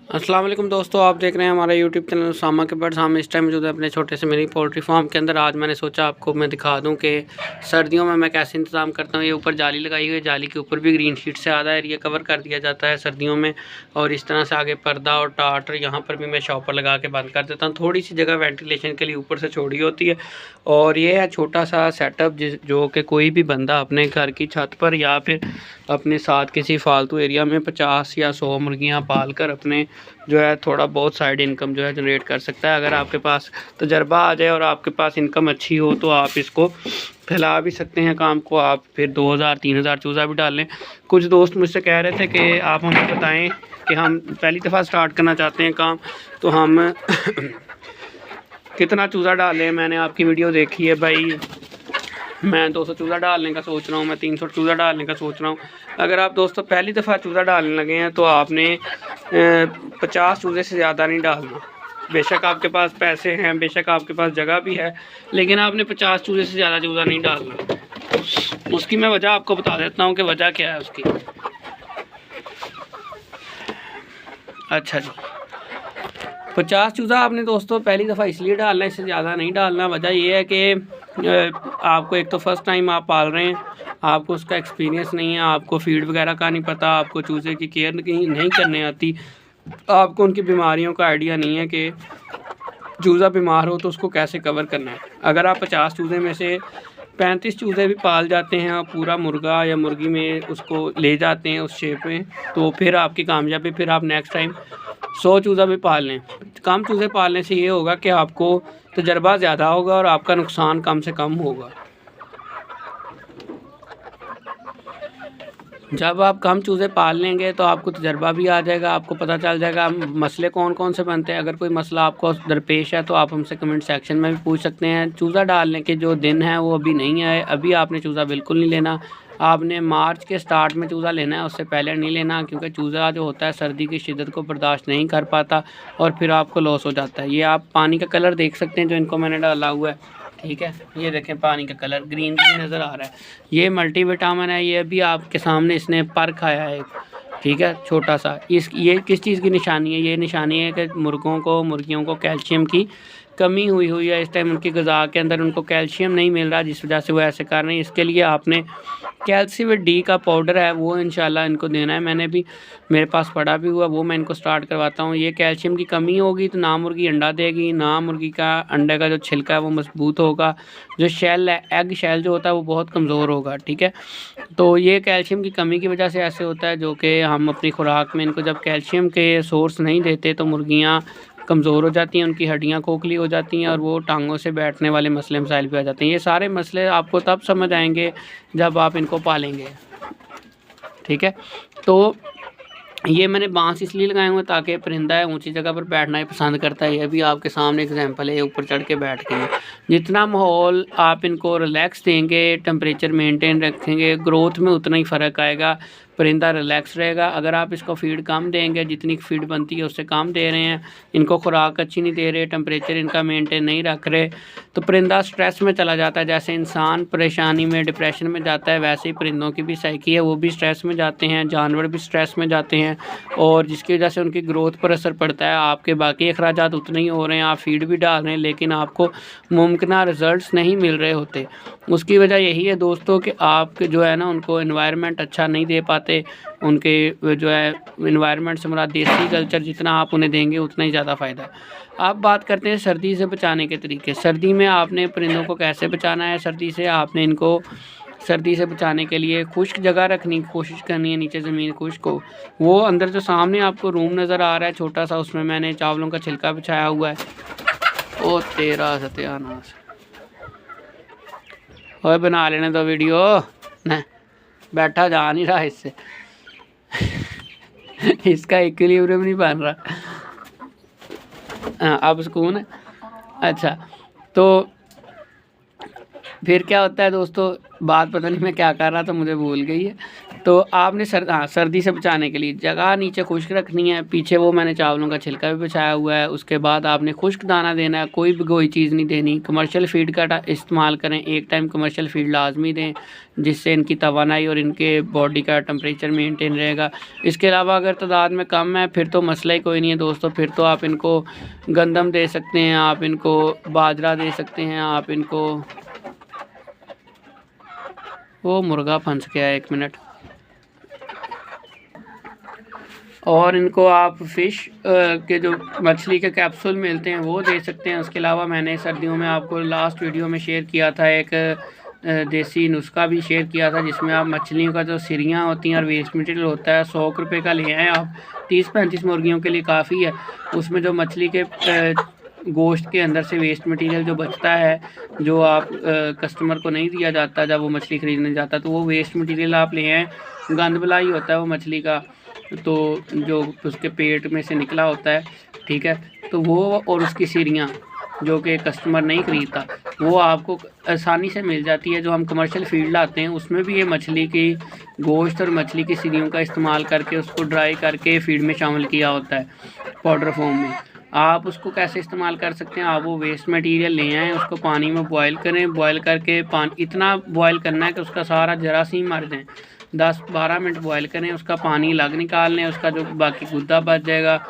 अस्सलाम वालेकुम दोस्तों, आप देख रहे हैं हमारा यूट्यूब चैनल उसामा के बर्ड्स। हम इस टाइम मौजूद है अपने छोटे से मिनी पोल्ट्री फार्म के अंदर। आज मैंने सोचा आपको मैं दिखा दूं कि सर्दियों में मैं कैसे इंतज़ाम करता हूं। ये ऊपर जाली लगाई हुई है, जाली के ऊपर भी ग्रीन शीट से आधा एरिया कवर कर दिया जाता है सर्दियों में। और इस तरह से आगे पर्दा और टाट यहाँ पर भी मैं शॉपर लगा के बंद कर देता हूँ। थोड़ी सी जगह वेंटिलेशन के लिए ऊपर से छोड़ी होती है। और ये है छोटा सा सेटअप जो कि कोई भी बंदा अपने घर की छत पर या फिर अपने साथ किसी फालतू एरिया में 50 या 100 मुर्गियाँ पाल कर अपने जो है थोड़ा बहुत साइड इनकम जो है जनरेट कर सकता है। अगर आपके पास तजर्बा आ जाए और आपके पास इनकम अच्छी हो तो आप इसको फैला भी सकते हैं काम को। आप फिर 2000-3000 चूज़ा भी डाल लें। कुछ दोस्त मुझसे कह रहे थे कि आप हमें बताएं कि हम पहली दफ़ा स्टार्ट करना चाहते हैं काम, तो हम कितना चूज़ा डालें। मैंने आपकी वीडियो देखी है भाई, मैं 200 चूज़ा डालने का सोच रहा हूँ, मैं 300 चूज़ा डालने का सोच रहा हूँ। अगर आप दोस्तों पहली दफ़ा चूज़ा डालने लगे हैं तो आपने 50 चूज़े से ज़्यादा नहीं डालना। बेशक आपके पास पैसे हैं, बेशक आपके पास जगह भी है, लेकिन आपने 50 चूज़े से ज़्यादा चूज़ा नहीं डालना। उसकी मैं वजह आपको बता देता हूँ कि वजह क्या है उसकी। अच्छा जी, 50 चूज़ा आपने दोस्तों पहली दफ़ा इसलिए डालना है, इससे ज़्यादा नहीं डालना। वजह ये है कि आपको एक तो फ़र्स्ट टाइम आप पाल रहे हैं, आपको उसका एक्सपीरियंस नहीं है, आपको फीड वगैरह का नहीं पता, आपको चूज़े की केयर नहीं करने आती, आपको उनकी बीमारियों का आइडिया नहीं है कि चूज़ा बीमार हो तो उसको कैसे कवर करना है। अगर आप 50 चूज़े में से 35 चूज़े भी पाल जाते हैं और पूरा मुर्गा या मुर्गी में उसको ले जाते हैं उस शेप में, तो फिर आपकी कामयाबी। फिर आप नेक्स्ट टाइम 100 चूज़ा भी पाल लें। कम चूज़े पालने से ये होगा कि आपको तजर्बा ज़्यादा होगा और आपका नुकसान कम से कम होगा। जब आप कम चूज़े पाल लेंगे तो आपको तजर्बा भी आ जाएगा, आपको पता चल जाएगा मसले कौन कौन से बनते हैं। अगर कोई मसला आपको दरपेश है तो आप हमसे कमेंट सेक्शन में भी पूछ सकते हैं। चूज़ा डालने के जो दिन हैं वो अभी नहीं आए, अभी आपने चूज़ा बिल्कुल नहीं लेना। आपने मार्च के स्टार्ट में चूज़ा लेना है, उससे पहले नहीं लेना, क्योंकि चूज़ा जो होता है सर्दी की शिद्दत को बर्दाश्त नहीं कर पाता और फिर आपको लॉस हो जाता है। ये आप पानी का कलर देख सकते हैं जो इनको मैंने डाला हुआ है, ठीक है। ये देखें पानी का कलर ग्रीन ग्रीन नज़र आ रहा है, ये मल्टीविटामिन है। ये भी आपके सामने इसने पर खाया है, ठीक है, छोटा सा। ये किस चीज़ की निशानी है? ये निशानी है कि मुर्गियों को कैल्शियम की कमी हुई है इस टाइम। उनकी ग़िज़ा के अंदर उनको कैल्शियम नहीं मिल रहा, जिस वजह से वो ऐसे कर रहे हैं। इसके लिए आपने कैल्शियम डी का पाउडर है वो इंशाल्लाह इनको देना है। मैंने भी, मेरे पास पड़ा भी हुआ, वो मैं इनको स्टार्ट करवाता हूँ। ये कैल्शियम की कमी होगी तो ना मुर्गी अंडा देगी, ना मुर्गी का अंडे का जो छिलका है वो मजबूत होगा, जो शेल है, एग शेल जो होता है वो बहुत कमज़ोर होगा, ठीक है। तो ये कैल्शियम की कमी की वजह से ऐसे होता है, जो कि हम अपनी खुराक में इनको जब कैल्शियम के सोर्स नहीं देते तो मुर्गियाँ कमज़ोर हो जाती हैं, उनकी हड्डियाँ खोखली हो जाती हैं और वो टांगों से बैठने वाले मसले मसाइल भी आ जाते हैं। ये सारे मसले आपको तब समझ आएंगे जब आप इनको पालेंगे, ठीक है। तो ये मैंने बांस इसलिए लगाए हुए ताकि परिंदा है ऊंची जगह पर बैठना ही पसंद करता है। ये भी आपके सामने एग्जांपल है, ऊपर चढ़ के बैठ के। जितना माहौल आप इनको रिलैक्स देंगे, टेम्परेचर मेंटेन रखेंगे, ग्रोथ में उतना ही फ़र्क आएगा, परिंदा रिलैक्स रहेगा। अगर आप इसको फीड कम देंगे, जितनी फीड बनती है उससे कम दे रहे हैं, इनको खुराक अच्छी नहीं दे रहे, टेम्परेचर इनका मेंटेन नहीं रख रहे, तो परिंदा स्ट्रेस में चला जाता है। जैसे इंसान परेशानी में, डिप्रेशन में जाता है, वैसे ही परिंदों की भी साइकी है, वो भी स्ट्रेस में जाते हैं, जानवर भी स्ट्रेस में जाते हैं, और जिसकी वजह से उनकी ग्रोथ पर असर पड़ता है। आपके बाकी अखराजात उतने ही हो रहे हैं, आप फीड भी डाल रहे हैं, लेकिन आपको मुमकिन रिज़ल्ट्स नहीं मिल रहे होते। उसकी वजह यही है दोस्तों कि आप जो है ना उनको एनवायरनमेंट अच्छा नहीं दे पाते। उनके जो है एनवायरनमेंट से मुराद देसी कल्चर जितना आप उन्हें देंगे उतना ही ज़्यादा फ़ायदा है। अब बात करते हैं सर्दी से बचाने के तरीके। सर्दी में आपने परिंदों को कैसे बचाना है? सर्दी से आपने इनको सर्दी से बचाने के लिए खुश्क जगह रखने की कोशिश करनी है, नीचे ज़मीन खुश्क हो। वो अंदर जो सामने आपको रूम नज़र आ रहा है छोटा सा, उसमें मैंने चावलों का छिलका बिछाया हुआ है। ओ तेरा सत्यानाश, और बना लेने दो वीडियो न, बैठा जा नहीं रहा इससे इसका इक्विलिब्रियम नहीं बन रहा। हाँ अब सुकून है। अच्छा, तो फिर क्या होता है दोस्तों, बात पता नहीं मैं क्या कर रहा था, मुझे भूल गई है। तो आपने सर्दी से बचाने के लिए जगह नीचे खुश्क रखनी है। पीछे वो मैंने चावलों का छिलका भी बिछाया हुआ है। उसके बाद आपने खुश्क दाना देना है, कोई भिगोई चीज़ नहीं देनी। कमर्शियल फ़ीड का इस्तेमाल करें, एक टाइम कमर्शियल फ़ीड लाजमी दें, जिससे इनकी तवानाई और इनके बॉडी का टेम्परेचर मेंटेन रहेगा। इसके अलावा अगर तादाद में कम है फिर तो मसला ही कोई नहीं है दोस्तों, फिर तो आप इनको गंदम दे सकते हैं, आप इनको बाजरा दे सकते हैं, आप इनको वो मुर्गा फंस गया है, 1 मिनट। और इनको आप फ़िश के जो मछली के कैप्सूल मिलते हैं वो दे सकते हैं। उसके अलावा मैंने सर्दियों में आपको लास्ट वीडियो में शेयर किया था एक देसी नुस्खा भी शेयर किया था, जिसमें आप मछलियों का जो सिरियाँ होती हैं और वेस्ट मटेरियल होता है 100 रुपये का ले आएँ आप। 30-35 मुर्गियों के लिए काफ़ी है। उसमें जो मछली के गोश्त के अंदर से वेस्ट मटेरियल जो बचता है, जो आप कस्टमर को नहीं दिया जाता जब वो मछली ख़रीदने जाता, तो वो वेस्ट मटेरियल आप ले आएँ। गंद बलाई होता है वो मछली का, तो जो उसके पेट में से निकला होता है, ठीक है, तो वो और उसकी सिरियाँ जो कि कस्टमर नहीं ख़रीदता, वो आपको आसानी से मिल जाती है। जो हम कमर्शियल फ़ीड लाते हैं उसमें भी ये मछली की गोश्त और मछली की सिरियों का इस्तेमाल करके उसको ड्राई करके फ़ीड में शामिल किया होता है पाउडर फॉर्म में। आप उसको कैसे इस्तेमाल कर सकते हैं, आप वो वेस्ट मटेरियल ले आएँ, उसको पानी में बॉयल करें, बॉयल करके इतना बॉयल करना है कि उसका सारा जरासीम मर जाए। 10-12 मिनट बॉयल करें, उसका पानी अलग निकाल लें, उसका जो बाकी गुद्दा बच जाएगा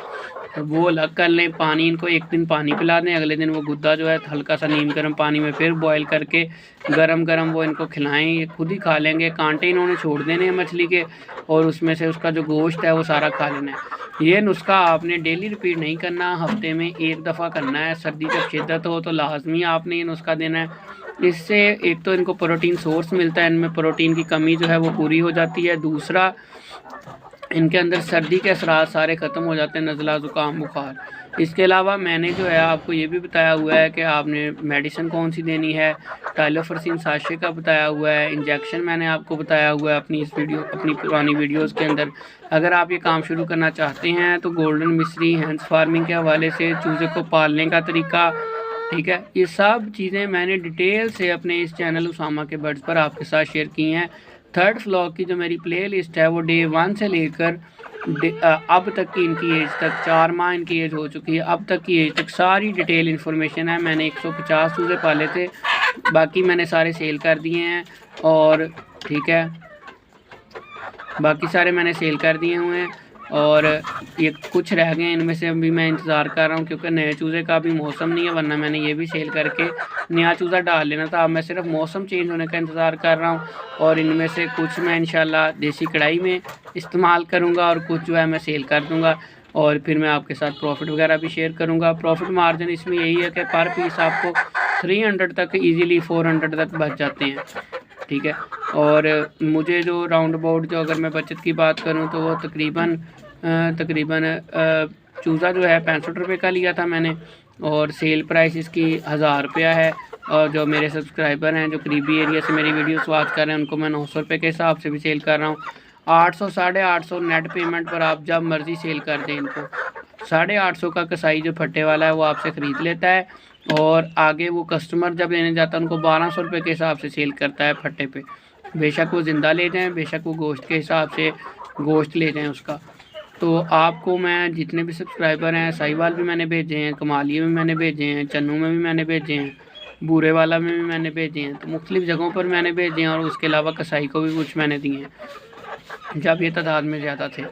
वो अलग कर लें। पानी इनको एक दिन पानी पिला दें, अगले दिन वो गुद्दा जो है हल्का सा नीम गर्म पानी में फिर बॉयल करके गरम गरम वो इनको खिलाएं, ये खुद ही खा लेंगे। कांटे इन्होंने छोड़ देने हैं मछली के, और उसमें से उसका जो गोश्त है वो सारा खा लेना है। ये नुस्खा आपने डेली रिपीट नहीं करना, हफ्ते में 1 दफ़ा करना है। सर्दी जब शिद्दत हो तो लाजमी आपने ये नुस्खा देना है। इससे एक तो इनको प्रोटीन सोर्स मिलता है, इनमें प्रोटीन की कमी जो है वो पूरी हो जाती है। दूसरा, इनके अंदर सर्दी के असरात सारे ख़त्म हो जाते हैं, नज़ला ज़ुकाम बुखार। इसके अलावा मैंने जो है आपको ये भी बताया हुआ है कि आपने मेडिसिन कौन सी देनी है। टाइलोफर्सिन साशे का बताया हुआ है, इंजेक्शन मैंने आपको बताया हुआ है अपनी पुरानी वीडियोज़ के अंदर। अगर आप ये काम शुरू करना चाहते हैं तो गोल्डन मिस्री हैंड्स फार्मिंग के हवाले से चूज़े को पालने का तरीका, ठीक है, ये सब चीज़ें मैंने डिटेल से अपने इस चैनल उसामा के बर्ड्स पर आपके साथ शेयर की हैं। 3rd व्लॉग की जो मेरी प्ले लिस्ट है वो डे 1 से लेकर अब तक की इनकी एज तक, 4 माह इनकी एज हो चुकी है, अब तक की एज तक सारी डिटेल इन्फॉर्मेशन है। मैंने 150 चूज़े पाले थे, बाकी मैंने सारे सेल कर दिए हैं, और ठीक है, बाकी सारे मैंने सेल कर दिए हुए हैं, और ये कुछ रह गए हैं, इनमें से अभी मैं इंतज़ार कर रहा हूँ क्योंकि नए चूज़े का अभी मौसम नहीं है, वरना मैंने ये भी सेल करके नया चूज़ा डाल लेना था। अब मैं सिर्फ मौसम चेंज होने का इंतज़ार कर रहा हूँ, और इनमें से कुछ मैं इंशाल्लाह देसी कढ़ाई में इस्तेमाल करूँगा और कुछ जो है मैं सेल कर दूँगा, और फिर मैं आपके साथ प्रॉफिट वगैरह भी शेयर करूँगा। प्रॉफिट मार्जिन इसमें यही है कि पर पीस आपको 300 तक ईज़िली 400 तक बच जाते हैं, ठीक है। और मुझे जो राउंड अबाउट जो अगर मैं बचत की बात करूं तो वो तकरीबन चूज़ा जो है 65 रुपये का लिया था मैंने, और सेल प्राइस इसकी 1000 रुपया है। और जो मेरे सब्सक्राइबर हैं जो करीबी एरिया से मेरी वीडियोस वॉच कर रहे हैं उनको मैं 900 रुपये के हिसाब से भी सेल कर रहा हूँ। 800 850 नेट पेमेंट पर आप जब मर्ज़ी सेल कर दें इनको। 850 का कसाई जो फट्टे वाला है वो आपसे ख़रीद लेता है, और आगे वो कस्टमर जब लेने जाता है उनको 1200 रुपये के हिसाब से सेल करता है फट्टे पे। बेशक वो ज़िंदा ले जाएँ, बेशक वो गोश्त के हिसाब से गोश्त ले जाएँ उसका। तो आपको मैं जितने भी सब्सक्राइबर हैं, साहिवाल भी मैंने भेजे हैं, कमालिया में मैंने भेजे हैं, चन्नू में भी मैंने भेजे हैं, बूरे वाला में भी मैंने भेजे हैं, तो मुख्तलिफ़ जगहों पर मैंने भेजे हैं, और उसके अलावा कसाई को भी कुछ मैंने दिए हैं जब ये तादाद में ज़्यादा थे।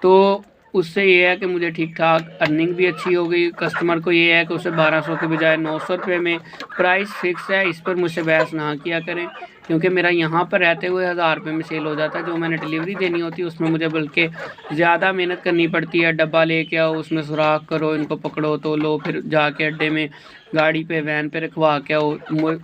तो उससे ये है कि मुझे ठीक ठाक अर्निंग भी अच्छी हो गई। कस्टमर को ये है कि उसे 1200 के बजाय 900 रुपये में प्राइस फ़िक्स है, इस पर मुझसे बहस ना किया करें, क्योंकि मेरा यहाँ पर रहते हुए 1000 रुपये में सेल हो जाता है। जो मैंने डिलीवरी देनी होती है उसमें मुझे बल्कि ज़्यादा मेहनत करनी पड़ती है। डब्बा लेके आओ, उसमें सुराख करो, इनको पकड़ो तो लो, फिर जाके अड्डे में गाड़ी पे वैन पे रखवा के आओ।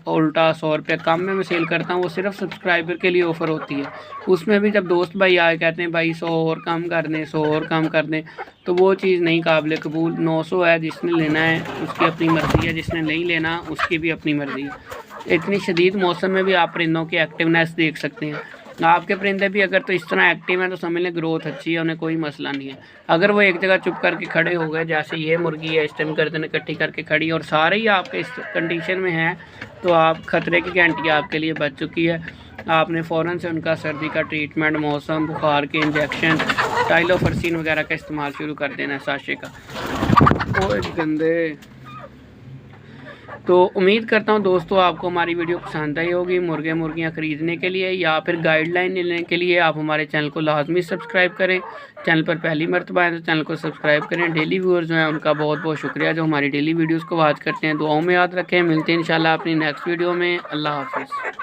उल्टा 100 रुपये कम में मैं सेल करता हूँ, वो सिर्फ सब्सक्राइबर के लिए ऑफ़र होती है। उसमें भी जब दोस्त भाई आए कहते हैं भाई 100 और कम कर दें, 100 और कम कर दें, तो वो चीज़ नहीं काबिल कबूल। 900 है, जिसने लेना है उसकी अपनी मर्ज़ी है, जिसने नहीं लेना उसकी भी अपनी मर्ज़ी है। इतनी शदीद मौसम में भी आप परिंदों की एक्टिवनेस देख सकते हैं। आपके परिंदे भी अगर तो इस तरह एक्टिव हैं तो समझ लें ग्रोथ अच्छी है, उन्हें कोई मसला नहीं है। अगर वो एक जगह चुप करके खड़े हो गए, जैसे ये मुर्गी है इस टाइम गर्दन इकट्ठी करके खड़ी और सारे ही आपके इस कंडीशन में हैं, तो आप ख़तरे की घंटी आपके लिए बच चुकी है। आपने फ़ौरन से उनका सर्दी का ट्रीटमेंट, मौसम, बुखार के इंजेक्शन, टाइलोफर्सिन वगैरह का इस्तेमाल शुरू कर देना है साशे का। ओए गंदे। तो उम्मीद करता हूँ दोस्तों आपको हमारी वीडियो पसंद आई होगी। मुर्गे मुर्गियाँ ख़रीदने के लिए या फिर गाइडलाइन लेने के लिए आप हमारे चैनल को लाजमी सब्सक्राइब करें। चैनल पर पहली मर्तबा है तो चैनल को सब्सक्राइब करें। डेली व्यूअर्स जो हैं उनका बहुत बहुत शुक्रिया जो हमारी डेली वीडियोज़ को वॉच करते हैं। दुआओं में याद रखें। मिलते हैं इंशाल्लाह अपनी नेक्स्ट वीडियो में। अल्लाह हाफ़िज़।